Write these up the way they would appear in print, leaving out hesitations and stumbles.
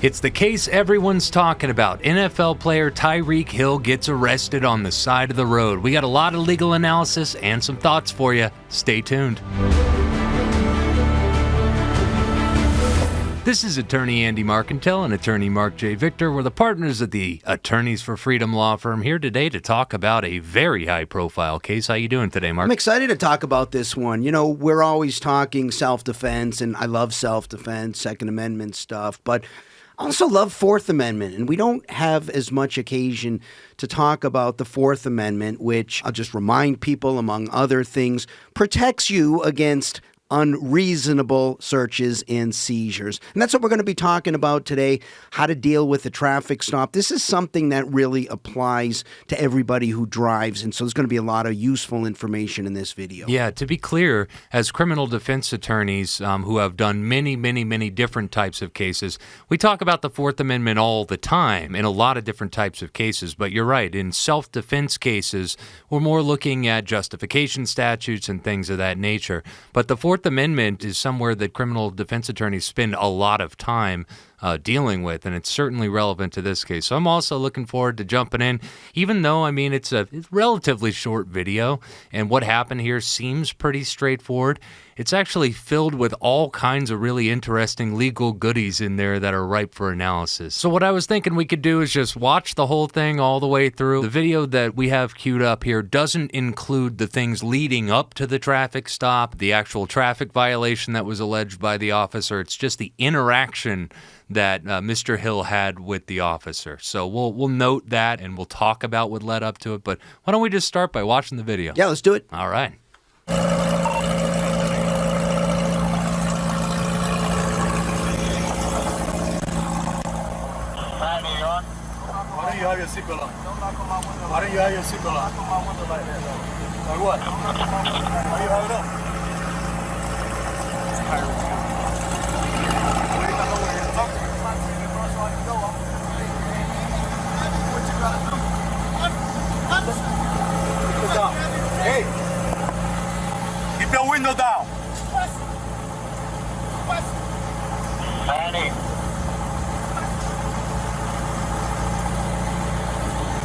It's the case everyone's talking about. NFL player Tyreek Hill gets arrested on the side of the road. We got a lot of legal analysis and some thoughts for you. Stay tuned. This is attorney Andy Marcantel and attorney Marc J. Victor. We're the partners of the Attorneys for Freedom law firm here today to talk about a very high-profile case. How you doing today, Marc? I'm excited to talk about this one. You know, we're always talking self-defense, and I love self-defense, Second Amendment stuff, but I also love Fourth Amendment, and we don't have as much occasion to talk about the Fourth Amendment, which I'll just remind people, among other things, protects you against unreasonable searches and seizures. And that's what we're going to be talking about today, how to deal with a traffic stop. This is something that really applies to everybody who drives, and so there's going to be a lot of useful information in this video. Yeah, to be clear, as criminal defense attorneys who have done many different types of cases, we talk about the Fourth Amendment all the time in a lot of different types of cases. But you're right, in self-defense cases, we're more looking at justification statutes and things of that nature. But the Fourth Amendment is somewhere that criminal defense attorneys spend a lot of time dealing with, and it's certainly relevant to this case. So I'm also looking forward to jumping in, even though, I mean, it's a relatively short video, and what happened here seems pretty straightforward. It's actually filled with all kinds of really interesting legal goodies in there that are ripe for analysis. So what I was thinking we could do is just watch the whole thing all the way through. The video that we have queued up here doesn't include the things leading up to the traffic stop, the actual traffic violation that was alleged by the officer. It's just the interaction that Mr. Hill had with the officer. So we'll note that, and we'll talk about what led up to it. But why don't we just start by watching the video? Yeah, let's do it. All right. Why don't you have your seatbelt on? Why don't you have your seatbelt on? Like what? Why do you have it up? Hey! Keep your window down!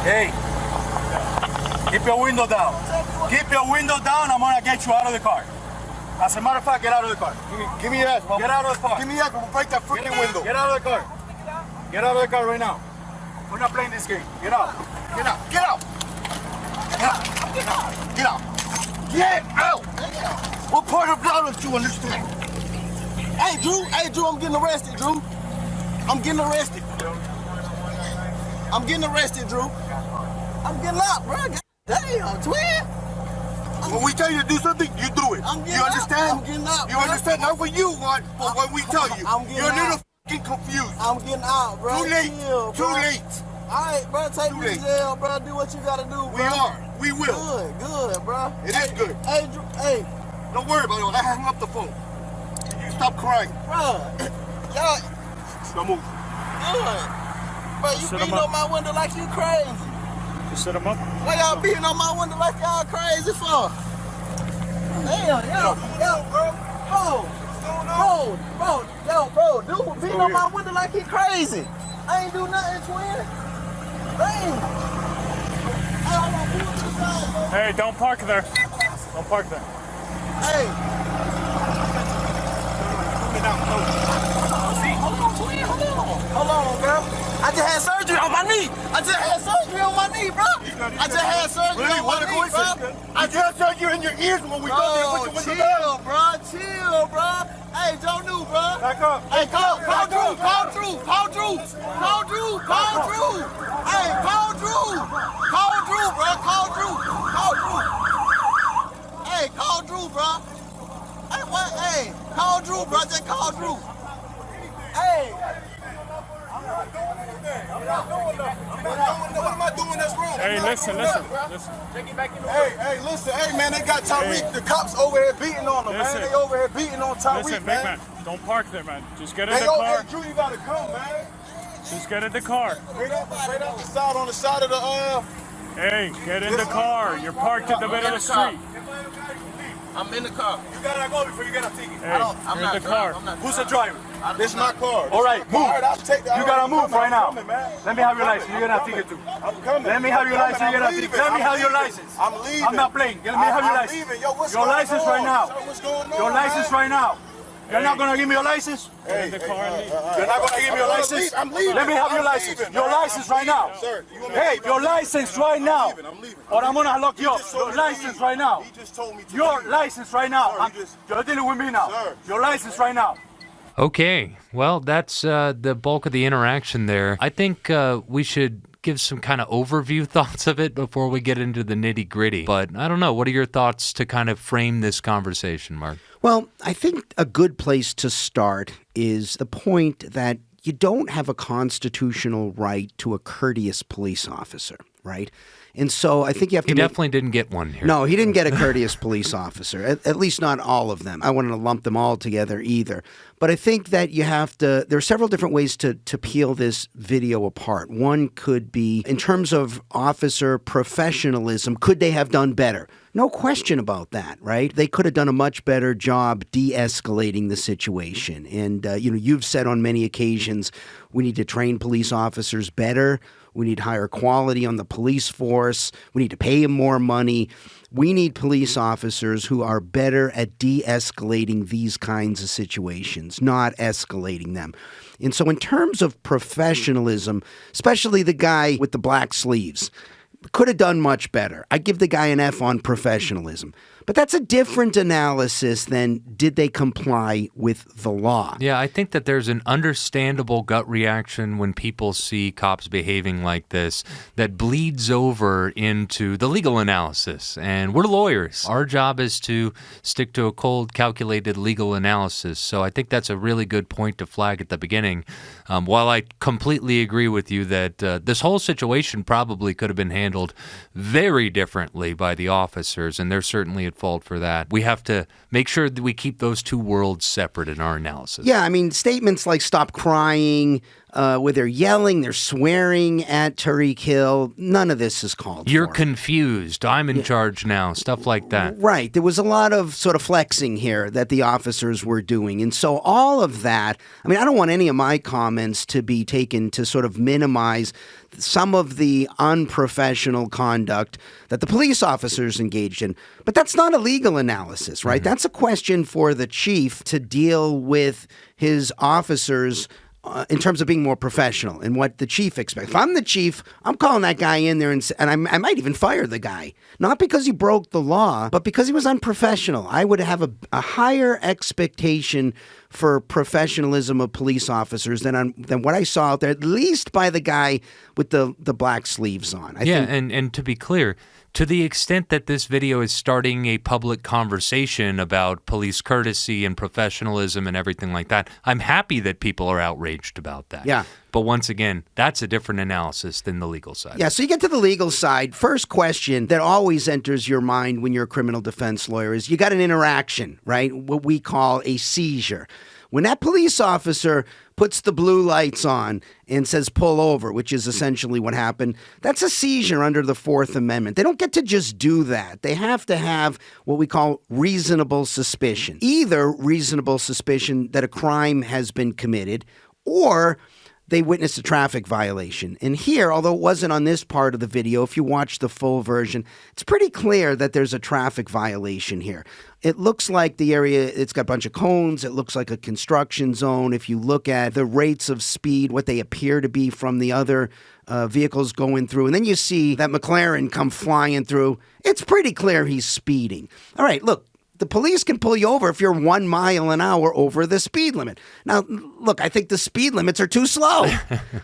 Hey! Keep your window down. Keep your window down, I'm gonna get you out of the car. As a matter of fact, get out of the car. Give me that. Get out of the car. Give me that. We'll break that freaking window. Get out of the car. Get out of the car right now. We're not playing this game. Get out. Get out. Get out. Get out. Get out. Get out. Get out. What part of that don't you understand? Hey, Drew, I'm getting arrested, Drew. I'm getting arrested. I'm getting arrested, Drew. I'm getting out, bro. Damn, twin. When we tell you to do something, you do it. You understand? I'm getting out, You understand? Not what you want, but what we tell you. You're a little fucking confused. I'm getting out, bro. Too late. Chill, Too late. All right, bro, take me to jail, bro. Do what you gotta do, bro. We are. We will. Good, bro. It is good. Hey, Drew, hey. Don't worry about it. I hung up the phone. You stop crying. Bro, y'all, Don't move. good. Bro, you beating on my window like you crazy. Just set him up. Why y'all beating on my window like y'all crazy for? Damn, bro, dude beating on my window like he crazy. I ain't do nothing, twin. Damn. Hey, don't park there. Don't park there. Hey. Hold on, bro. I just had surgery on my knee. I just had surgery on my knee, bro. I just had surgery on my knee, bro. I just heard you in your ears when we told you to put your window down. Chill, bro. Hey, Joe New, bro. Back up. Hey, call Drew. Hey, call Drew. Call Drew, bro. Call Drew. Hey, call Drew, bro. Hey, what? Hey, call Drew, bro. Just call Drew. Hey. I'm not doing nothing. What am I doing that's wrong? Hey, listen. Hey, listen. Hey, man, they got Tyreek. The cops over here beating on him, man. They over here beating on Tyreek, Listen, big man. don't park there, man. Just get in Hey, the car. Drew, you gotta come, man. Just get in the car. Right out the side, on the side of the, Hey, get in the car. You're parked in the middle of the street. I'm in the car. You gotta go before you get a ticket. Hey, I'm you're not in the car. driving. Who's the driver? This is my car. All right, move. All right, I'll take that. You gotta move right now. I'm coming, man. Let me have your license. You're gonna have to ticket too. I'm coming. Let me have your license. You're gonna have to leaving. ticket. Let me I'm have your leaving. license. I'm leaving. I'm not playing. Let me have your I'm license. leaving. Yo, what's Your going license on? right now. So what's going on, Your license man? right now. You're not gonna give me your license? Hey, You're not gonna give me your license? I'm leaving. Let me have your I'm license. leaving, Your man. license right now. Sir, you want me to Hey, leave? your license right now. I'm leaving. Or I'm gonna lock you up. just told Your me to license leave. right now. He just told me to Your leave. license right now. Sir, he just- You're dealing with me now. Sir. Your license right now. Okay, well, that's the bulk of the interaction there. I think we should give some kind of overview thoughts of it before we get into the nitty-gritty. But I don't know, what are your thoughts to kind of frame this conversation, Marc? Well, I think a good place to start is the point that you don't have a constitutional right to a courteous police officer, right? And so I think you have to He definitely didn't get one here. No, he didn't get a courteous police officer, at least not all of them. I wouldn't lump them all together either. But I think that you have to, there are several different ways to peel this video apart. One could be, in terms of officer professionalism, could they have done better? No question about that, right? They could have done a much better job de-escalating the situation. And, you've said on many occasions, we need to train police officers better. We need higher quality on the police force. We need to pay them more money. We need police officers who are better at de-escalating these kinds of situations, not escalating them. And so in terms of professionalism, especially the guy with the black sleeves, could have done much better. I give the guy an F on professionalism. But that's a different analysis than did they comply with the law. Yeah, I think that there's an understandable gut reaction when people see cops behaving like this that bleeds over into the legal analysis. And we're lawyers. Our job is to stick to a cold, calculated legal analysis. So I think that's a really good point to flag at the beginning. While I completely agree with you that this whole situation probably could have been handled very differently by the officers, and they're certainly at fault for that. We have to make sure that we keep those two worlds separate in our analysis. Yeah, I mean, statements like stop crying, where they're yelling, they're swearing at Tyreek Hill, none of this is called You're for. confused. I'm in charge now. Stuff like that. Right. There was a lot of sort of flexing here that the officers were doing. And so all of that, I mean, I don't want any of my comments to be taken to sort of minimize some of the unprofessional conduct that the police officers engaged in. But that's not a legal analysis, right? Mm-hmm. That's a question for the chief to deal with his officers in terms of being more professional and what the chief expects. If I'm the chief, I'm calling that guy in there and I might even fire the guy. Not because he broke the law, but because he was unprofessional. I would have a higher expectation for professionalism of police officers than what I saw out there, at least by the guy with the black sleeves on. I think, and to be clear, to the extent that this video is starting a public conversation about police courtesy and professionalism and everything like that, I'm happy that people are outraged about that. Yeah. But once again, that's a different analysis than the legal side. Yeah, so you get to the legal side. First question that always enters your mind when you're a criminal defense lawyer is you got an interaction, right? What we call a seizure. When that police officer puts the blue lights on and says pull over, which is essentially what happened, that's a seizure under the Fourth Amendment. They don't get to just do that. They have to have what we call reasonable suspicion. Either reasonable suspicion that a crime has been committed or they witnessed a traffic violation. And here, although it wasn't on this part of the video, if you watch the full version, it's pretty clear that there's a traffic violation here. It looks like the area, it's got a bunch of cones. It looks like a construction zone. If you look at the rates of speed, what they appear to be from the other vehicles going through, and then you see that McLaren come flying through, it's pretty clear he's speeding. All right, look. The police can pull you over if you're 1 mile an hour over the speed limit. Now, look, I think the speed limits are too slow,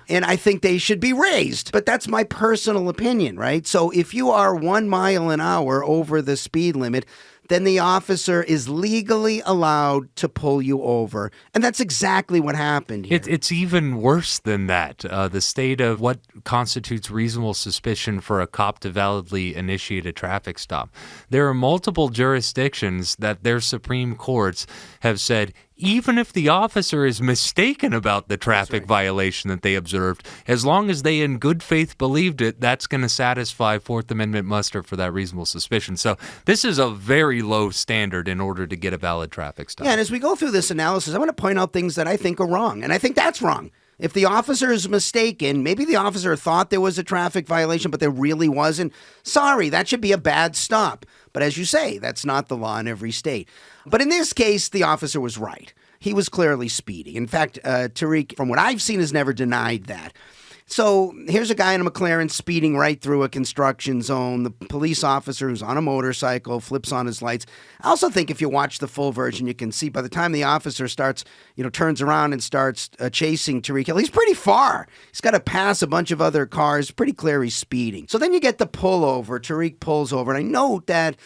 and I think they should be raised. But that's my personal opinion, right? So if you are 1 mile an hour over the speed limit, then the officer is legally allowed to pull you over. And that's exactly what happened here. It's even worse than that. The state of what constitutes reasonable suspicion for a cop to validly initiate a traffic stop. There are multiple jurisdictions that their Supreme Courts have said even if the officer is mistaken about the traffic violation that they observed, as long as they in good faith believed it, that's going to satisfy Fourth Amendment muster for that reasonable suspicion. So this is a very low standard in order to get a valid traffic stop. Yeah, and as we go through this analysis, I want to point out things that I think are wrong, and I think that's wrong. If the officer is mistaken, maybe the officer thought there was a traffic violation, but there really wasn't. Sorry, that should be a bad stop. But as you say, that's not the law in every state. But in this case, the officer was right. He was clearly speeding. In fact, Tyreek, from what I've seen, has never denied that. So here's a guy in a McLaren speeding right through a construction zone. The police officer who's on a motorcycle flips on his lights. I also think if you watch the full version, you can see by the time the officer turns around and starts chasing Tyreek Hill, he's pretty far. He's got to pass a bunch of other cars. Pretty clear he's speeding. So then you get the pullover. Tyreek pulls over. And I note that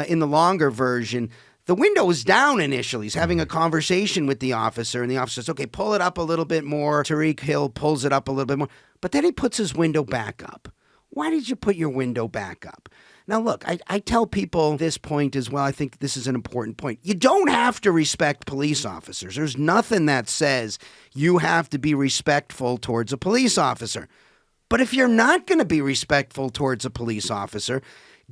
in the longer version, the window is down initially. He's having a conversation with the officer, and the officer says, okay, pull it up a little bit more. Tyreek Hill pulls it up a little bit more. But then he puts his window back up. Why did you put your window back up? Now, look, I tell people this point as well. I think this is an important point. You don't have to respect police officers. There's nothing that says you have to be respectful towards a police officer. But if you're not going to be respectful towards a police officer,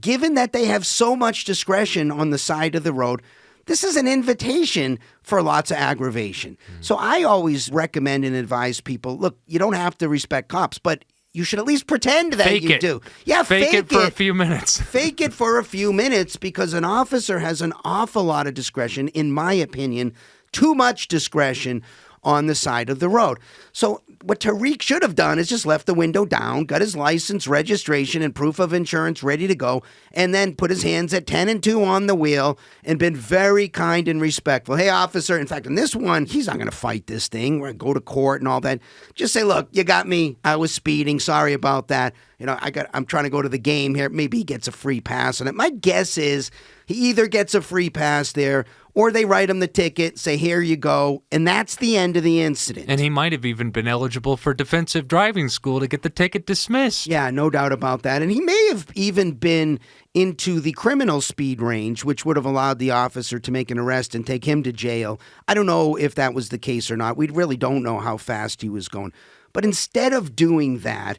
given that they have so much discretion on the side of the road, this is an invitation for lots of aggravation. So I always recommend and advise people, look, you don't have to respect cops, but you should at least pretend that you do. Yeah, fake it for a few minutes. Fake it for a few minutes, because an officer has an awful lot of discretion, in my opinion, too much discretion on the side of the road. So what Tyreek should have done is just left the window down, got his license, registration, and proof of insurance ready to go, and then put his hands at 10 and 2 on the wheel and been very kind and respectful. Hey, officer, in fact, in this one, he's not going to fight this thing. We're going to go to court and all that. Just say, look, you got me. I was speeding. Sorry about that. I'm trying to go to the game here. Maybe he gets a free pass on it. My guess is he either gets a free pass there or they write him the ticket, say, here you go, and that's the end of the incident. And he might have even been eligible for defensive driving school to get the ticket dismissed. Yeah, no doubt about that. And he may have even been into the criminal speed range, which would have allowed the officer to make an arrest and take him to jail. I don't know if that was the case or not. We really don't know how fast he was going. But instead of doing that,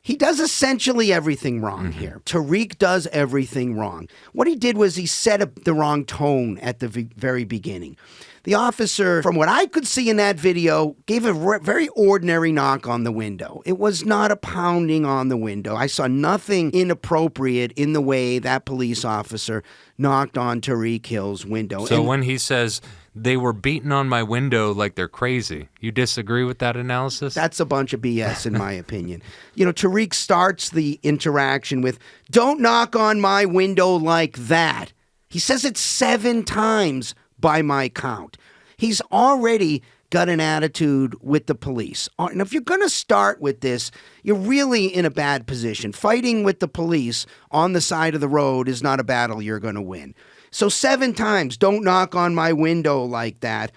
he does essentially everything wrong here. Tyreek does everything wrong. What he did was he set up the wrong tone at the very beginning. The officer, from what I could see in that video, gave a very ordinary knock on the window. It was not a pounding on the window. I saw nothing inappropriate in the way that police officer knocked on Tyreek Hill's window. So when he says, they were beating on my window like they're crazy, you disagree with that analysis? That's a bunch of BS, in my opinion. Tyreek starts the interaction with, don't knock on my window like that. He says it 7 times by my count. He's already got an attitude with the police. And if you're going to start with this, you're really in a bad position. Fighting with the police on the side of the road is not a battle you're going to win. So 7 times, don't knock on my window like that.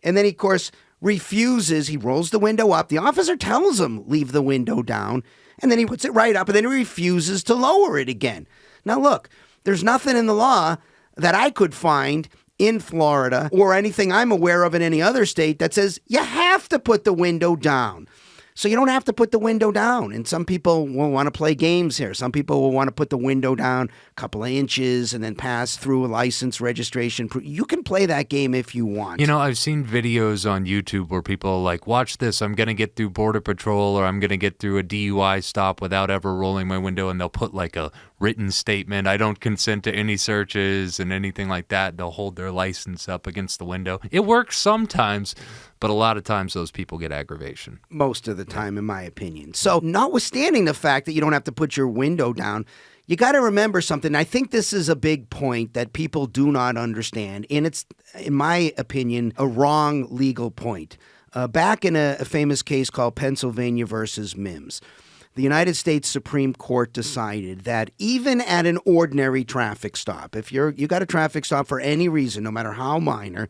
And then he, of course, refuses. He rolls the window up. The officer tells him, leave the window down. And then he puts it right up, and then he refuses to lower it again. Now, look, there's nothing in the law that I could find in Florida or anything I'm aware of in any other state that says you have to put the window down. So you don't have to put the window down. And some people will want to play games here. Some people will want to put the window down a couple of inches and then pass through a license registration. You can play that game if you want. I've seen videos on YouTube where people are like, watch this, I'm going to get through Border Patrol or I'm going to get through a DUI stop without ever rolling my window. And they'll put like a written statement, I don't consent to any searches and anything like that. They'll hold their license up against the window. It works sometimes, but a lot of times those people get aggravation. Most of the time, in my opinion. So notwithstanding the fact that you don't have to put your window down, you got to remember something. I think this is a big point that people do not understand, and it's, in my opinion, a wrong legal point. Back in a famous case called Pennsylvania versus Mims, the United States Supreme Court decided that even at an ordinary traffic stop, if you got a traffic stop for any reason, no matter how minor,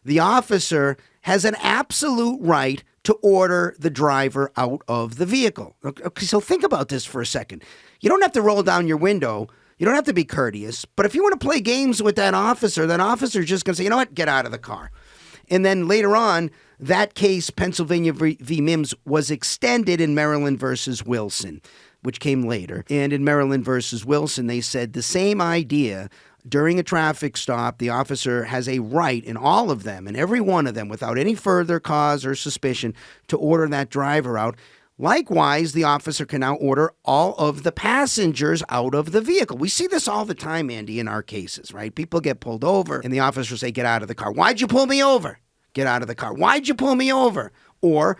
the officer has an absolute right to order the driver out of the vehicle. Okay, so think about this for a second. You don't have to roll down your window. You don't have to be courteous. But if you want to play games with that officer's just going to say, you know what, get out of the car. And then later on, that case, Pennsylvania v. Mims, was extended in Maryland versus Wilson, which came later. And in Maryland versus Wilson, they said the same idea. During a traffic stop, the officer has a right in all of them, and every one of them, without any further cause or suspicion, to order that driver out. Likewise, the officer can now order all of the passengers out of the vehicle. We see this all the time, Andy, in our cases, right? People get pulled over, and the officers say, get out of the car. Why'd you pull me over? Get out of the car. Why'd you pull me over? Or,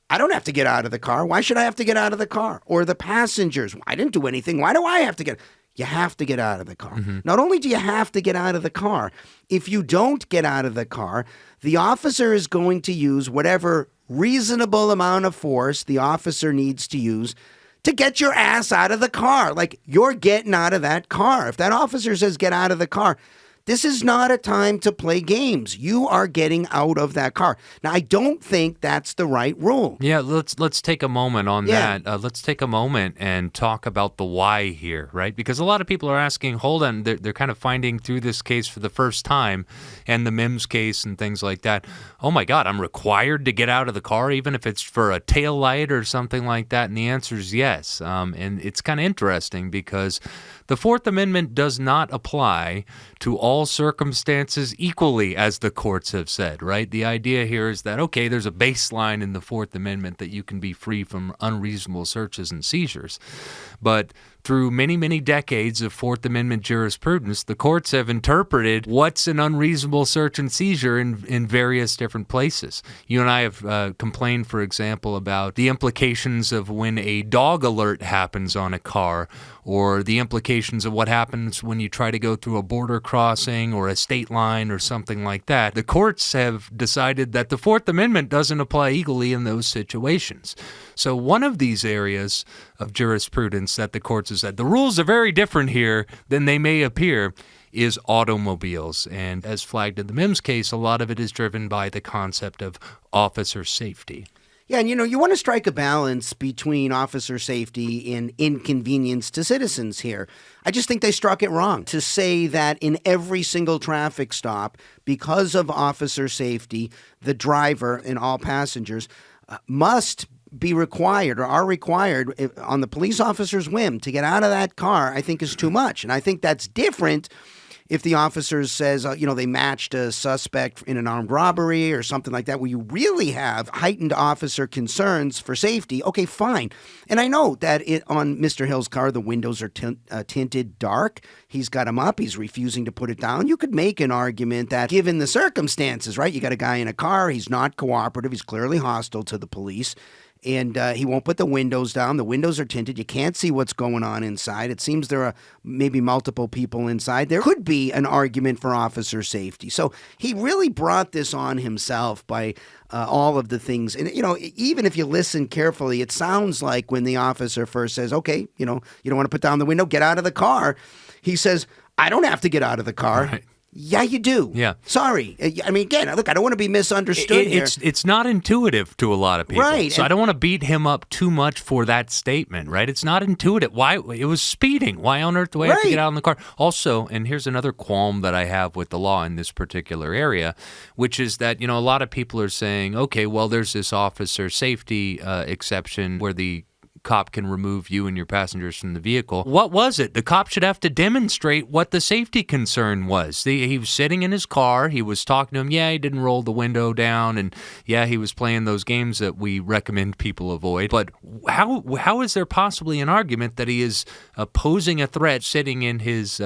I don't have to get out of the car. Why should I have to get out of the car? Or the passengers. I didn't do anything. Why do I have to get... You have to get out of the car. Not only do you have to get out of the car, if you don't get out of the car, the officer is going to use whatever reasonable amount of force the officer needs to use to get your ass out of the car. Like, you're getting out of that car. If that officer says get out of the car, this is not a time to play games. You are getting out of that car. Now, I don't think that's the right rule. Yeah, let's take a moment on that. Let's take a moment and talk about the why here, right? Because a lot of people are asking, hold on, they're kind of finding through this case for the first time and the Mims case and things like that. Oh my God, I'm required to get out of the car even if it's for a tail light or something like that? And the answer is yes. And it's kind of interesting because the Fourth Amendment does not apply to all circumstances equally, as the courts have said, right? The idea here is that, okay, there's a baseline in the Fourth Amendment that you can be free from unreasonable searches and seizures. But through many, many decades of Fourth Amendment jurisprudence, the courts have interpreted what's an unreasonable search and seizure in various different places. You and I have complained, for example, about the implications of when a dog alert happens on a car, or the implications of what happens when you try to go through a border crossing or a state line or something like that. The courts have decided that the Fourth Amendment doesn't apply equally in those situations. So one of these areas of jurisprudence that the courts have said, the rules are very different here than they may appear, is automobiles. And as flagged in the Mims case, a lot of it is driven by the concept of officer safety. Yeah, and you want to strike a balance between officer safety and inconvenience to citizens here. I just think they struck it wrong to say that in every single traffic stop, because of officer safety, the driver and all passengers must be required or are required on the police officer's whim to get out of that car, I think is too much. And I think that's different if the officer says, they matched a suspect in an armed robbery or something like that, where you really have heightened officer concerns for safety. Okay, fine. And I know that on Mr. Hill's car, the windows are tinted dark. He's got them up. He's refusing to put it down. You could make an argument that given the circumstances, right? You got a guy in a car. He's not cooperative. He's clearly hostile to the police. And he won't put the windows down. The windows are tinted. You can't see what's going on inside. It seems there are maybe multiple people inside. There could be an argument for officer safety. So he really brought this on himself by all of the things. And, even if you listen carefully, it sounds like when the officer first says, okay, you don't want to put down the window, get out of the car. He says, I don't have to get out of the car. Right. Yeah, you do. Yeah. Sorry. I mean, again, look, I don't want to be misunderstood here. It's not intuitive to a lot of people. Right. So I don't want to beat him up too much for that statement, right? It's not intuitive. Why? It was speeding. Why on earth do I have to get out in the car? Also, and here's another qualm that I have with the law in this particular area, which is that, a lot of people are saying, okay, well, there's this officer safety exception where the cop can remove you and your passengers from the vehicle. What was it? The cop should have to demonstrate what the safety concern was. He was sitting in his car. He was talking to him. Yeah, he didn't roll the window down. And yeah, he was playing those games that we recommend people avoid. But how is there possibly an argument that he is posing a threat sitting in his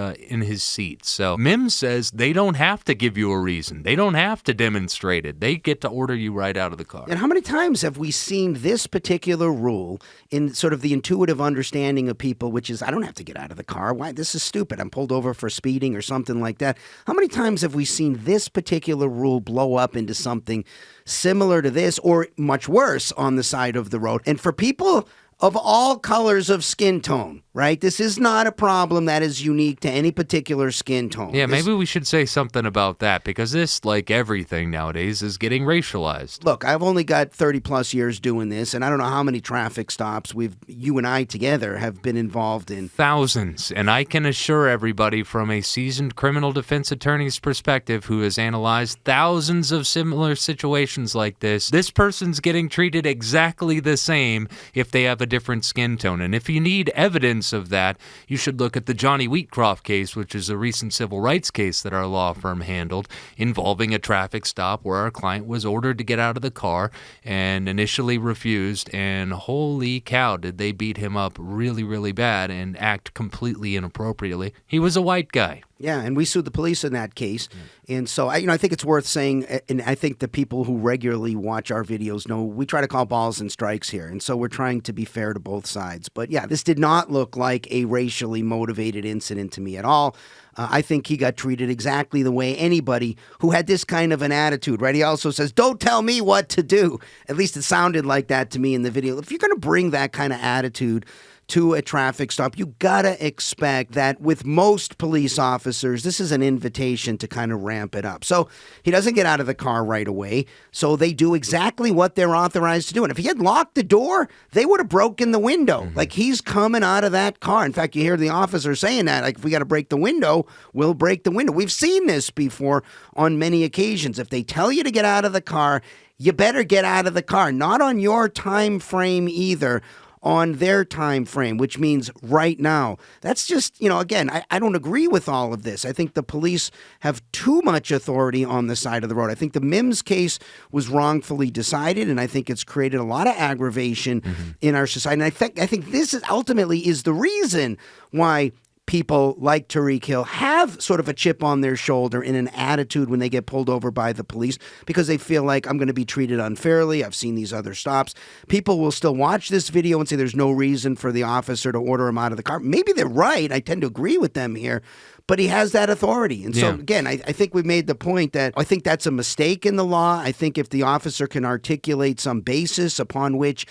seat? So Mims says they don't have to give you a reason. They don't have to demonstrate it. They get to order you right out of the car. And how many times have we seen this particular rule in sort of the intuitive understanding of people, which is, I don't have to get out of the car. Why? This is stupid. I'm pulled over for speeding or something like that. How many times have we seen this particular rule blow up into something similar to this or much worse on the side of the road? And for people of all colors of skin tone, right? This is not a problem that is unique to any particular skin tone. Yeah, maybe we should say something about that because this, like everything nowadays, is getting racialized. Look, I've only got 30-plus years doing this, and I don't know how many traffic stops you and I together have been involved in. Thousands. And I can assure everybody from a seasoned criminal defense attorney's perspective who has analyzed thousands of similar situations like this person's getting treated exactly the same if they have a different skin tone. And if you need evidence of that, you should look at the Johnny Wheatcroft case, which is a recent civil rights case that our law firm handled involving a traffic stop where our client was ordered to get out of the car and initially refused, and holy cow, did they beat him up really, really bad and act completely inappropriately. He was a white guy. Yeah, and we sued the police in that case. And so I think it's worth saying, and I think the people who regularly watch our videos know we try to call balls and strikes here. And so we're trying to be fair to both sides. But yeah, this did not look like a racially motivated incident to me at all. I think he got treated exactly the way anybody who had this kind of an attitude, right? He also says, don't tell me what to do. At least it sounded like that to me in the video. If you're going to bring that kind of attitude to a traffic stop, you gotta expect that with most police officers, this is an invitation to kind of ramp it up. So he doesn't get out of the car right away. So they do exactly what they're authorized to do. And if he had locked the door, they would have broken the window. Like, he's coming out of that car. In fact, you hear the officer saying that, like, if we got to break the window, we'll break the window. We've seen this before on many occasions. If they tell you to get out of the car, you better get out of the car. Not on your time frame either, on their time frame, which means right now. That's just, again, I don't agree with all of this. I think the police have too much authority on the side of the road. I think the Mims case was wrongfully decided, and I think it's created a lot of aggravation in our society. And I think this is ultimately is the reason why people like Tyreek Hill have sort of a chip on their shoulder in an attitude when they get pulled over by the police, because they feel like, I'm going to be treated unfairly. I've seen these other stops. People will still watch this video and say there's no reason for the officer to order him out of the car. Maybe they're right. I tend to agree with them here. But he has that authority. And so, again, I think we've made the point that I think that's a mistake in the law. I think if the officer can articulate some basis upon which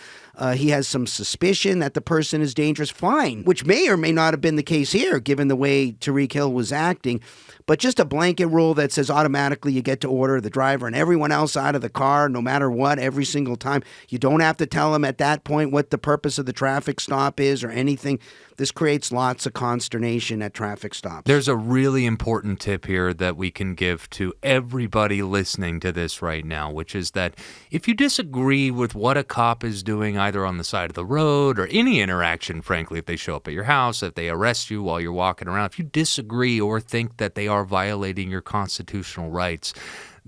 he has some suspicion that the person is dangerous, fine, which may or may not have been the case here, given the way Tyreek Hill was acting. But just a blanket rule that says automatically you get to order the driver and everyone else out of the car, no matter what, every single time. You don't have to tell them at that point what the purpose of the traffic stop is or anything. This creates lots of consternation at traffic stops. There's a really important tip here that we can give to everybody listening to this right now, which is that if you disagree with what a cop is doing either on the side of the road or any interaction, frankly, if they show up at your house, if they arrest you while you're walking around, if you disagree or think that they are violating your constitutional rights,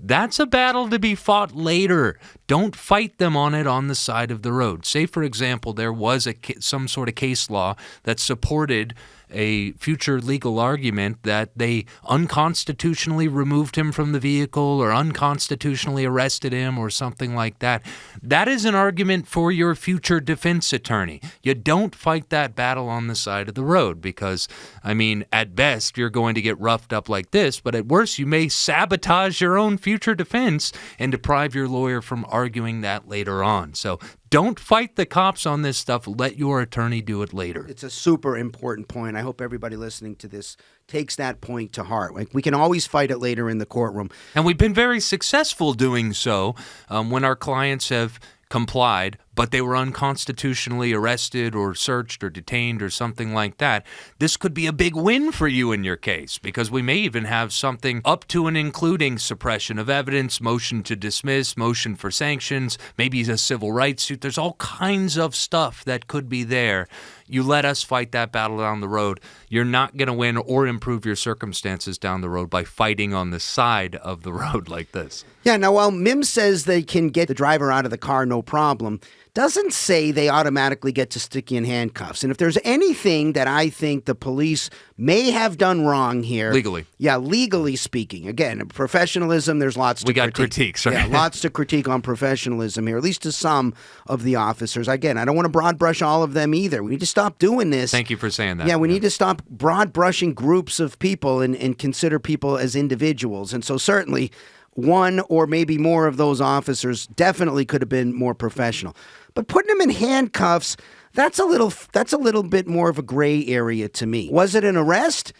that's a battle to be fought later. Don't fight them on it on the side of the road. Say, for example, there was some sort of case law that supported a future legal argument that they unconstitutionally removed him from the vehicle or unconstitutionally arrested him or something like that. That is an argument for your future defense attorney. You don't fight that battle on the side of the road because, at best, you're going to get roughed up like this, but at worst, you may sabotage your own future defense and deprive your lawyer from arguing that later on. So don't fight the cops on this stuff. Let your attorney do it later. It's a super important point. I hope everybody listening to this takes that point to heart. Like, we can always fight it later in the courtroom. And we've been very successful doing so when our clients have complied, but they were unconstitutionally arrested or searched or detained or something like that. This could be a big win for you in your case because we may even have something up to and including suppression of evidence, motion to dismiss, motion for sanctions, maybe a civil rights suit. There's all kinds of stuff that could be there. You let us fight that battle down the road. You're not going to win or improve your circumstances down the road by fighting on the side of the road like this. Yeah, now, while Mims says they can get the driver out of the car, no problem, doesn't say they automatically get to stick you in handcuffs. And if there's anything that I think the police may have done wrong here. Legally. Yeah, legally speaking. Again, professionalism, there's lots to critique. We got critiques, right? Yeah, lots to critique on professionalism here, at least to some of the officers. Again, I don't want to broad brush all of them either. We need to stop doing this. Thank you for saying that. Yeah, we need to stop broad brushing groups of people and consider people as individuals. And so certainly one or maybe more of those officers definitely could have been more professional. But putting him in handcuffs, that's a little bit more of a gray area to me. Was it an arrest?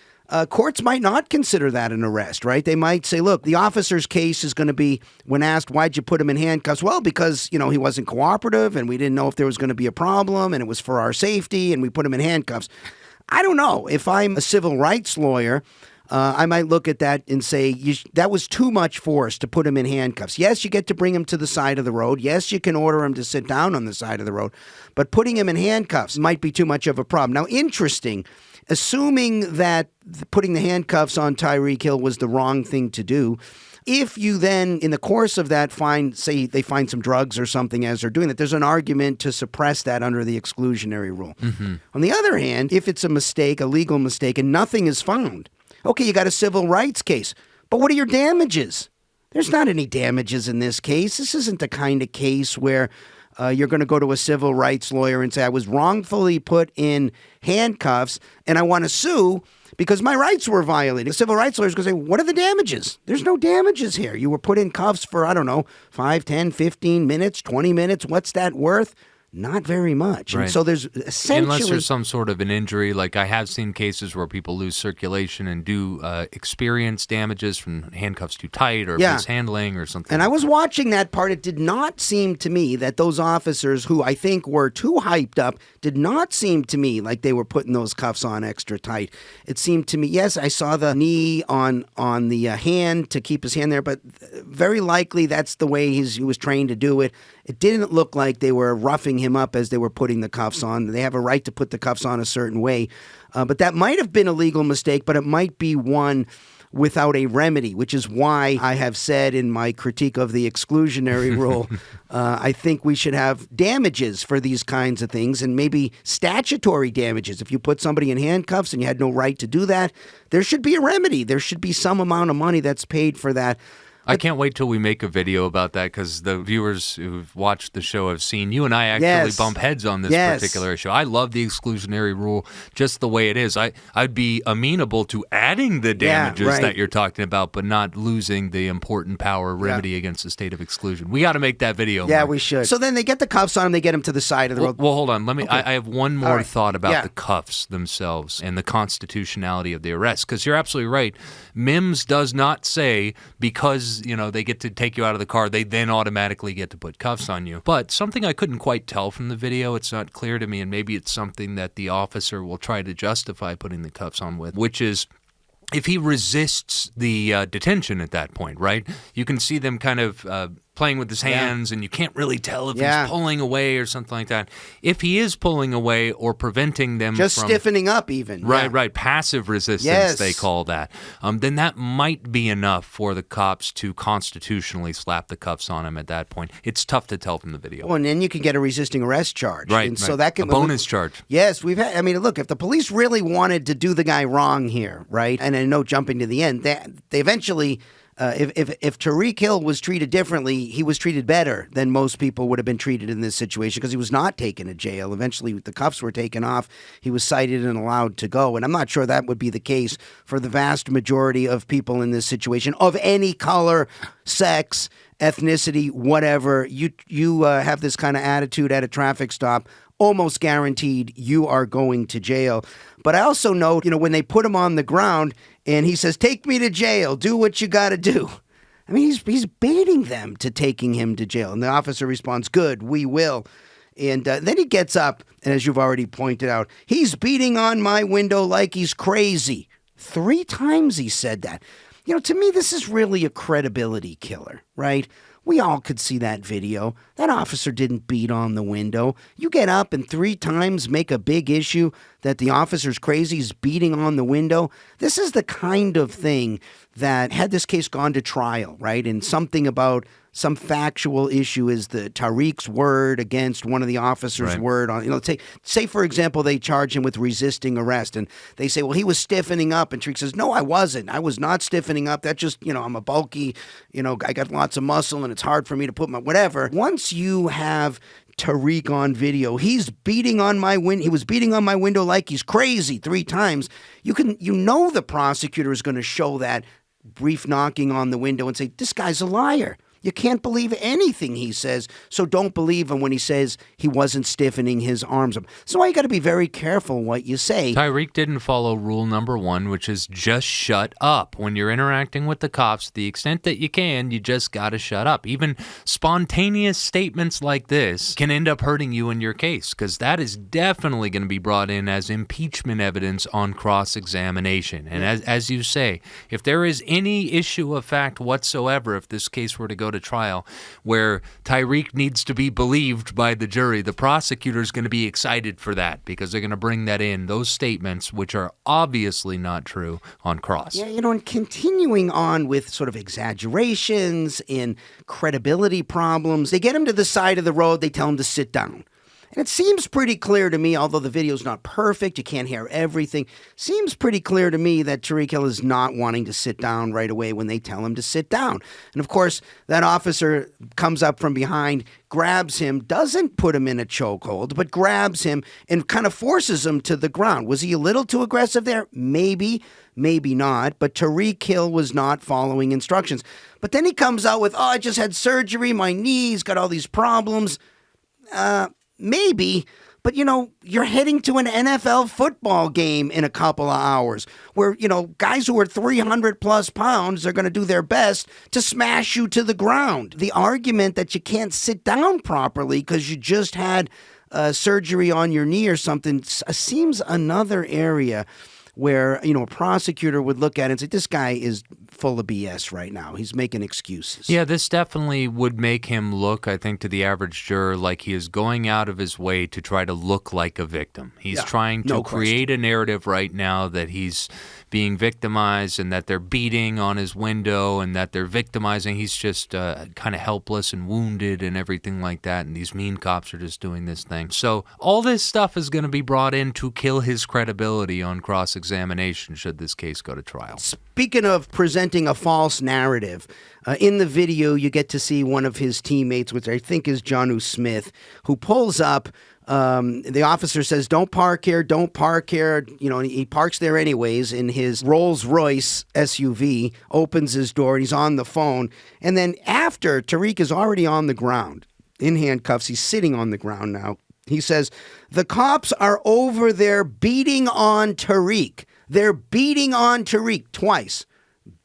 Courts might not consider that an arrest, right? They might say, look, the officer's case is going to be, when asked, why'd you put him in handcuffs? Well, because, he wasn't cooperative and we didn't know if there was going to be a problem and it was for our safety and we put him in handcuffs. I don't know. If I'm a civil rights lawyer, I might look at that and say, that was too much force to put him in handcuffs. Yes, you get to bring him to the side of the road. Yes, you can order him to sit down on the side of the road. But putting him in handcuffs might be too much of a problem. Now, interesting, assuming that putting the handcuffs on Tyreek Hill was the wrong thing to do, if you then, in the course of that, say they find some drugs or something as they're doing that, there's an argument to suppress that under the exclusionary rule. Mm-hmm. On the other hand, if it's a mistake, a legal mistake, and nothing is found, okay, you got a civil rights case, but what are your damages? There's not any damages in this case. This isn't the kind of case where you're going to go to a civil rights lawyer and say, I was wrongfully put in handcuffs and I want to sue because my rights were violated. The civil rights lawyer is going to say, what are the damages? There's no damages here. You were put in cuffs for, 5, 10, 15 minutes, 20 minutes. What's that worth? Not very much. Right. And so there's essentially... Unless there's some sort of an injury, like I have seen cases where people lose circulation and do experience damages from handcuffs too tight or mishandling or something. And I was watching that part. It did not seem to me that those officers who I think were too hyped up did not seem to me like they were putting those cuffs on extra tight. It seemed to me, yes, I saw the knee on the hand to keep his hand there, but very likely that's the way he was trained to do it. It didn't look like they were roughing him up as they were putting the cuffs on. They have a right to put the cuffs on a certain way. But that might have been a legal mistake, but it might be one without a remedy, which is why I have said in my critique of the exclusionary rule, I think we should have damages for these kinds of things and maybe statutory damages. If you put somebody in handcuffs and you had no right to do that, there should be a remedy. There should be some amount of money that's paid for that. I can't wait till we make a video about that because the viewers who've watched the show have seen you and I actually bump heads on this particular issue. I love the exclusionary rule just the way it is. I'd be amenable to adding the damages that you're talking about, but not losing the important power remedy against the state of exclusion. We got to make that video. Yeah, Mark. we should. So then they get the cuffs on him, they get him to the side of the road. Well, hold on. I have one more thought about the cuffs themselves and the constitutionality of the arrest because you're absolutely right. Mims does not say because they get to take you out of the car, they then automatically get to put cuffs on you. But something I couldn't quite tell from the video, it's not clear to me, and maybe it's something that the officer will try to justify putting the cuffs on with, which is if he resists the detention at that point, right? You can see them kind of playing with his hands, and you can't really tell if he's pulling away or something like that. If he is pulling away or preventing them just from... stiffening up even. Right. Passive resistance, they call that. Then that might be enough for the cops to constitutionally slap the cuffs on him at that point. It's tough to tell from the video. Well, and then you can get a resisting arrest charge. Right, and so that can... a bonus charge. Yes, we've had... look, if the police really wanted to do the guy wrong here, right, and I know jumping to the end, they eventually... If Tyreek Hill was treated differently, he was treated better than most people would have been treated in this situation because he was not taken to jail. Eventually, the cuffs were taken off. He was cited and allowed to go. And I'm not sure that would be the case for the vast majority of people in this situation of any color, sex, ethnicity, whatever. You have this kind of attitude at a traffic stop, almost guaranteed you are going to jail. But I also know, when they put him on the ground and he says, take me to jail, do what you got to do. He's baiting them to taking him to jail. And the officer responds, good, we will. And then he gets up, and as you've already pointed out, he's beating on my window like he's crazy. 3 times he said that. To me, this is really a credibility killer, right? We all could see that video. That officer didn't beat on the window. You get up and 3 times make a big issue that the officer's crazy, he's beating on the window. This is the kind of thing that, had this case gone to trial, right, and something about some factual issue is the Tyreek's word against one of the officer's word on, say for example, they charge him with resisting arrest and they say, well, he was stiffening up, and Tyreek says, no, I wasn't. I was not stiffening up. That's just, I'm a bulky, I got lots of muscle and it's hard for me to put my whatever. Once you have Tyreek on video, he was beating on my window like he's crazy 3 times. The prosecutor is going to show that brief knocking on the window and say, this guy's a liar. You can't believe anything he says, so don't believe him when he says he wasn't stiffening his arms up. So why you got to be very careful what you say. Tyreek didn't follow rule number 1, which is just shut up. When you're interacting with the cops, to the extent that you can, you just got to shut up. Even spontaneous statements like this can end up hurting you in your case, because that is definitely going to be brought in as impeachment evidence on cross-examination. And as you say, if there is any issue of fact whatsoever, if this case were to go to trial, where Tyreek needs to be believed by the jury, the prosecutor is going to be excited for that, because they're going to bring that in, those statements, which are obviously not true, on cross. Yeah, and continuing on with sort of exaggerations and credibility problems, they get him to the side of the road, they tell him to sit down. And it seems pretty clear to me, although the video's not perfect, you can't hear everything, seems pretty clear to me that Tyreek Hill is not wanting to sit down right away when they tell him to sit down. And of course, that officer comes up from behind, grabs him, doesn't put him in a chokehold, but grabs him and kind of forces him to the ground. Was he a little too aggressive there? Maybe, maybe not. But Tyreek Hill was not following instructions. But then he comes out with, I just had surgery, my knee's got all these problems. Maybe, but you're heading to an NFL football game in a couple of hours where, guys who are 300 plus pounds are going to do their best to smash you to the ground. The argument that you can't sit down properly because you just had surgery on your knee or something seems another area where, a prosecutor would look at it and say, this guy is full of BS right now. He's making excuses. Yeah, this definitely would make him look, I think, to the average juror like he is going out of his way to try to look like a victim. He's trying to create a narrative right now that he's being victimized and that they're beating on his window and that they're victimizing. He's just kind of helpless and wounded and everything like that, and these mean cops are just doing this thing. So all this stuff is going to be brought in to kill his credibility on cross-examination should this case go to trial. Speaking of presenting a false narrative, in the video you get to see one of his teammates, which I think is Jonnu Smith, who pulls up. The officer says, don't park here, don't park here. And he parks there anyways in his Rolls Royce SUV, opens his door, and he's on the phone. And then after Tyreek is already on the ground in handcuffs, he's sitting on the ground now. He says, the cops are over there beating on Tyreek. They're beating on Tyreek twice.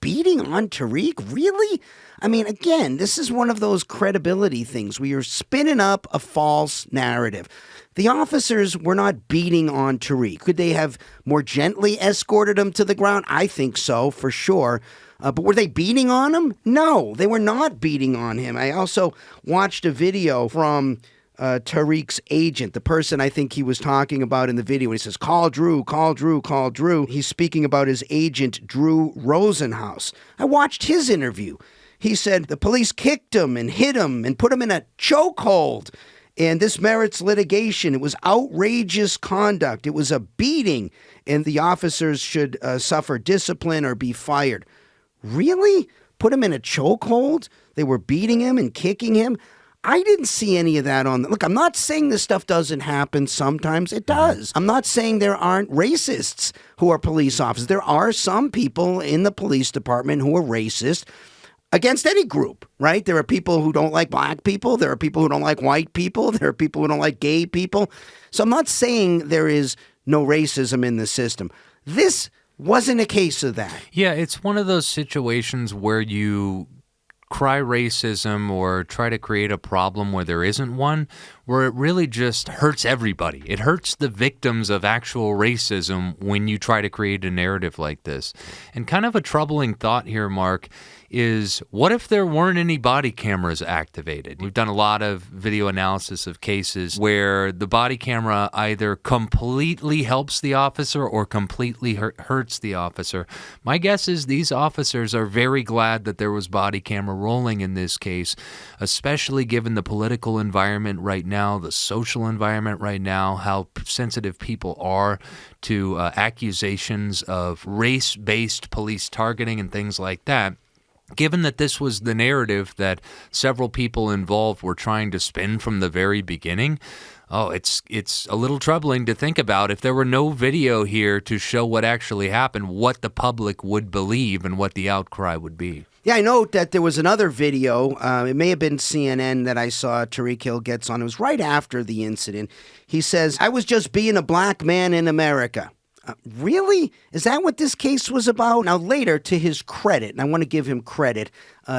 Beating on Tyreek? Really? I mean, again, this is one of those credibility things where you're spinning up a false narrative. The officers were not beating on Tyreek. Could they have more gently escorted him to the ground? I think so, for sure. But were they beating on him? No, they were not beating on him. I also watched a video from Tyreek's agent, the person I think he was talking about in the video. He says, call Drew, call Drew, call Drew. He's speaking about his agent, Drew Rosenhaus. I watched his interview. He said the police kicked him and hit him and put him in a chokehold. And this merits litigation. It was outrageous conduct. It was a beating, and the officers should suffer discipline or be fired. Really? Put him in a chokehold? They were beating him and kicking him? I didn't see any of that on. Look, I'm not saying this stuff doesn't happen. Sometimes it does. I'm not saying there aren't racists who are police officers. There are some people in the police department who are racist against any group, right? There are people who don't like black people. There are people who don't like white people. There are people who don't like gay people. So I'm not saying there is no racism in the system. This wasn't a case of that. Yeah, it's one of those situations where you cry racism or try to create a problem where there isn't one, where it really just hurts everybody. It hurts the victims of actual racism when you try to create a narrative like this. And kind of a troubling thought here, Mark, is what if there weren't any body cameras activated? We've done a lot of video analysis of cases where the body camera either completely helps the officer or completely hurts the officer. My guess is these officers are very glad that there was body camera rolling in this case, especially given the political environment right now, the social environment right now, how sensitive people are to accusations of race-based police targeting and things like that. Given that this was the narrative that several people involved were trying to spin from the very beginning, it's a little troubling to think about if there were no video here to show what actually happened, what the public would believe and what the outcry would be. Yeah, I note that there was another video. It may have been CNN that I saw Tyreek Hill gets on. It was right after the incident. He says, "I was just being a black man in America." Really? Is that what this case was about? Now, later, to his credit, and I want to give him credit,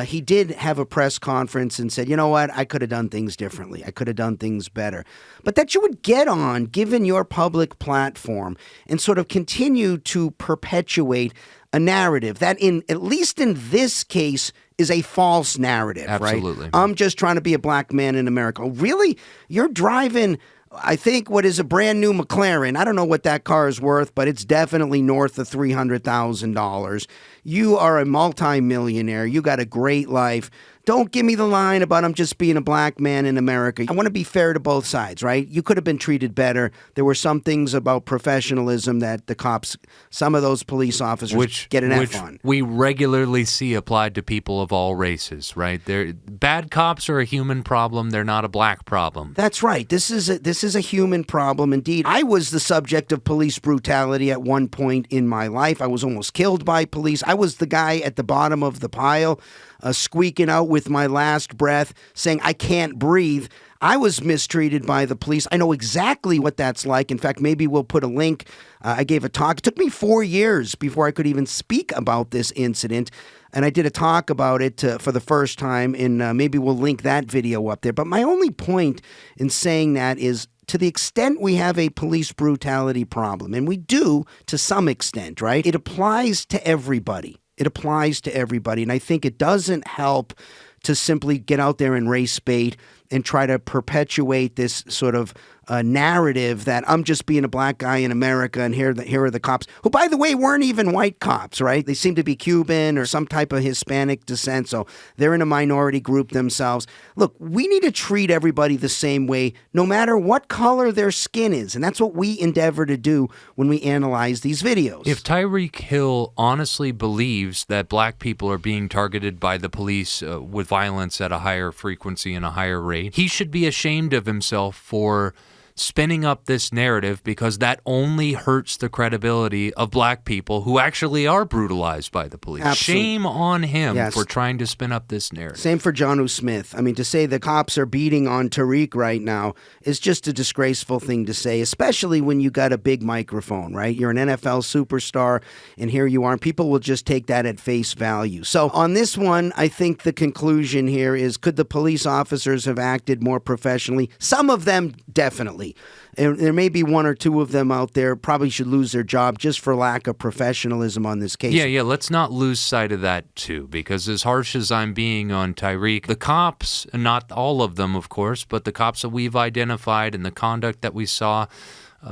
he did have a press conference and said, you know what, I could have done things differently. I could have done things better. But that you would get on, given your public platform, and sort of continue to perpetuate a narrative that, at least in this case, is a false narrative, Absolutely. Right? I'm just trying to be a black man in America. Oh, really? You're driving, I think, what is a brand new McLaren. I don't know what that car is worth, but it's definitely north of $300,000. You are a multimillionaire. You got a great life. Don't give me the line about I'm just being a black man in America. I want to be fair to both sides, right? You could have been treated better. There were some things about professionalism that the cops, some of those police officers get an F on. We regularly see applied to people of all races, right? Bad cops are a human problem. They're not a black problem. That's right. This is a human problem indeed. I was the subject of police brutality at one point in my life. I was almost killed by police. I was the guy at the bottom of the pile, squeaking out with my last breath, saying, I can't breathe. I was mistreated by the police. I know exactly what that's like. In fact, maybe we'll put a link. I gave a talk. It took me 4 years before I could even speak about this incident. And I did a talk about it for the first time, and maybe we'll link that video up there. But my only point in saying that is, to the extent we have a police brutality problem, and we do to some extent, right? It applies to everybody. It applies to everybody. And I think it doesn't help to simply get out there and race bait and try to perpetuate this sort of narrative that I'm just being a black guy in America and here are the cops, who, by the way, weren't even white cops, right? They seem to be Cuban or some type of Hispanic descent, so they're in a minority group themselves. Look, we need to treat everybody the same way, no matter what color their skin is, and that's what we endeavor to do when we analyze these videos. If Tyreek Hill honestly believes that black people are being targeted by the police with violence at a higher frequency and a higher rate, he should be ashamed of himself for spinning up this narrative, because that only hurts the credibility of black people who actually are brutalized by the police. Absolutely. Shame on him for trying to spin up this narrative. Same for John Smith. I mean, to say the cops are beating on Tyreek right now is just a disgraceful thing to say, especially when you got a big microphone, right? You're an NFL superstar, and here you are, and people will just take that at face value. So on this one, I think the conclusion here is, could the police officers have acted more professionally? Some of them definitely. And there may be one or two of them out there probably should lose their job just for lack of professionalism on this case. Yeah, let's not lose sight of that too, because as harsh as I'm being on Tyreek, the cops, not all of them, of course, but the cops that we've identified and the conduct that we saw,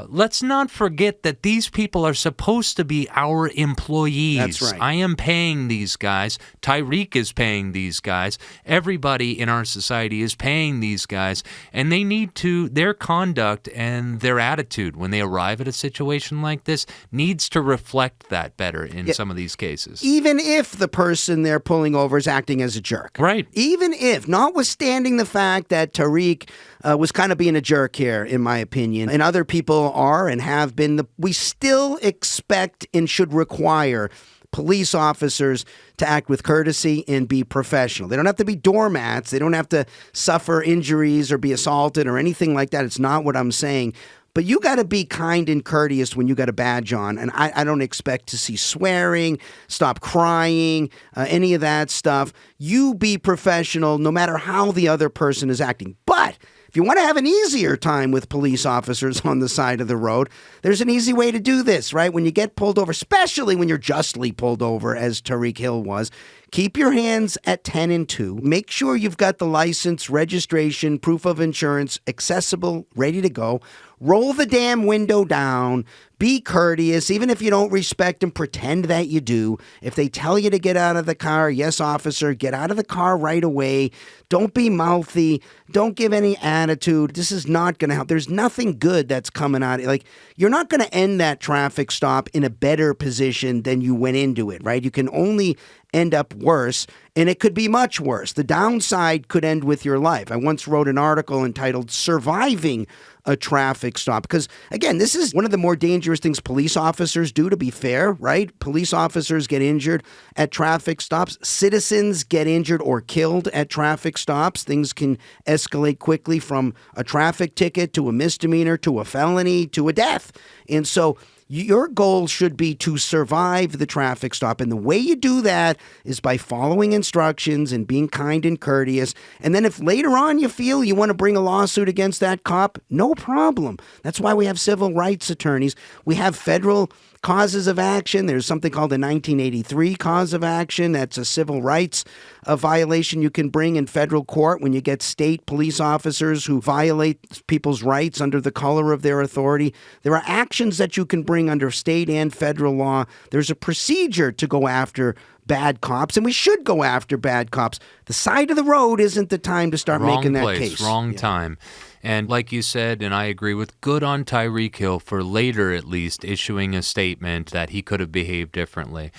let's not forget that these people are supposed to be our employees. That's right. I am paying these guys. Tyreek is paying these guys. Everybody in our society is paying these guys. And they need to, their conduct and their attitude when they arrive at a situation like this needs to reflect that better in some of these cases. Even if the person they're pulling over is acting as a jerk. Right. Even if, notwithstanding the fact that Tyreek was kind of being a jerk here, in my opinion, and other people are and have been, we still expect and should require police officers to act with courtesy and be professional. They don't have to be doormats. They don't have to suffer injuries or be assaulted or anything like that. It's not what I'm saying. But you got to be kind and courteous when you got a badge on. And I don't expect to see swearing, stop crying, any of that stuff. You be professional no matter how the other person is acting. But if you want to have an easier time with police officers on the side of the road, there's an easy way to do this, right? When you get pulled over, especially when you're justly pulled over, as Tyreek Hill was, keep your hands at 10 and 2. Make sure you've got the license, registration, proof of insurance, accessible, ready to go. Roll the damn window down. Be courteous, even if you don't respect them, pretend that you do. If they tell you to get out of the car, yes, officer, get out of the car right away. Don't be mouthy. Don't give any attitude. This is not going to help. There's nothing good that's coming out. Like, you're not going to end that traffic stop in a better position than you went into it, right? You can only end up worse, and it could be much worse. The downside could end with your life. I once wrote an article entitled Surviving a traffic stop. Because, again, this is one of the more dangerous things police officers do, to be fair, right? Police officers get injured at traffic stops. Citizens get injured or killed at traffic stops. Things can escalate quickly from a traffic ticket to a misdemeanor to a felony to a death. And so your goal should be to survive the traffic stop. And the way you do that is by following instructions and being kind and courteous. And then if later on you feel you want to bring a lawsuit against that cop, no problem. That's why we have civil rights attorneys. We have federal causes of action. There's something called a 1983 cause of action. That's a civil rights violation you can bring in federal court when you get state police officers who violate people's rights under the color of their authority. There are actions that you can bring under state and federal law. There's a procedure to go after bad cops, and we should go after bad cops. The side of the road isn't the time to start making that case. Wrong time. And like you said, and I agree with, good on Tyreek Hill for later at least issuing a statement that he could have behaved differently.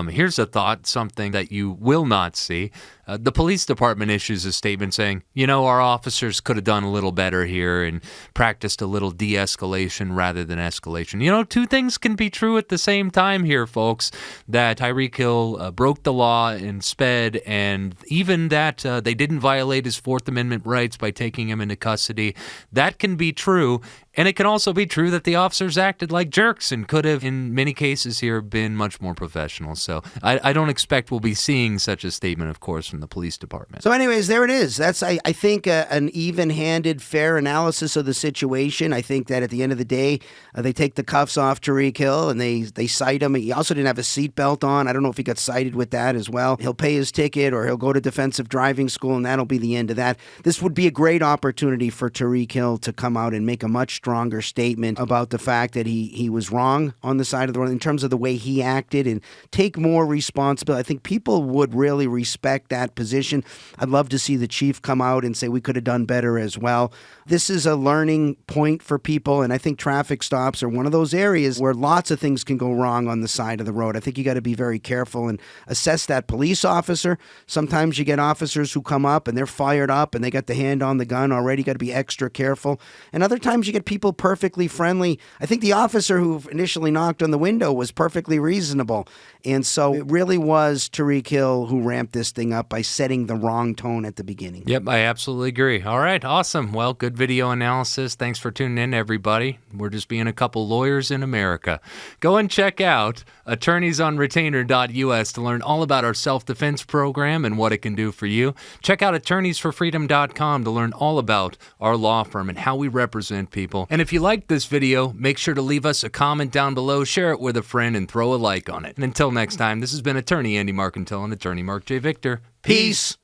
Here's a thought, something that you will not see. The police department issues a statement saying, our officers could have done a little better here and practiced a little de-escalation rather than escalation. Two things can be true at the same time here, folks, that Tyreek Hill broke the law and sped, and even that they didn't violate his Fourth Amendment rights by taking him into custody. That can be true. And it can also be true that the officers acted like jerks and could have, in many cases here, been much more professional. So I don't expect we'll be seeing such a statement, of course, from the police department. So anyways, there it is. That's, I think, an even-handed, fair analysis of the situation. I think that at the end of the day, they take the cuffs off Tyreek Hill and they cite him. He also didn't have a seatbelt on. I don't know if he got cited with that as well. He'll pay his ticket or he'll go to defensive driving school, and that'll be the end of that. This would be a great opportunity for Tyreek Hill to come out and make a much stronger statement about the fact that he was wrong on the side of the road in terms of the way he acted and take more responsibility. I think people would really respect that position. I'd love to see the chief come out and say we could have done better as well. This is a learning point for people, and I think traffic stops are one of those areas where lots of things can go wrong on the side of the road. I think you got to be very careful and assess that police officer. Sometimes you get officers who come up and they're fired up and they got the hand on the gun already. You got to be extra careful. And other times you get people perfectly friendly. I think the officer who initially knocked on the window was perfectly reasonable. And so it really was Tyreek Hill who ramped this thing up by setting the wrong tone at the beginning. Yep, I absolutely agree. All right, awesome. Well, good video analysis. Thanks for tuning in, everybody. We're just being a couple lawyers in America. Go and check out attorneysonretainer.us to learn all about our self-defense program and what it can do for you. Check out attorneysforfreedom.com to learn all about our law firm and how we represent people. And if you liked this video, make sure to leave us a comment down below, share it with a friend, and throw a like on it. And until next time, this has been Attorney Andy Marcantel and Attorney Marc J. Victor. Peace.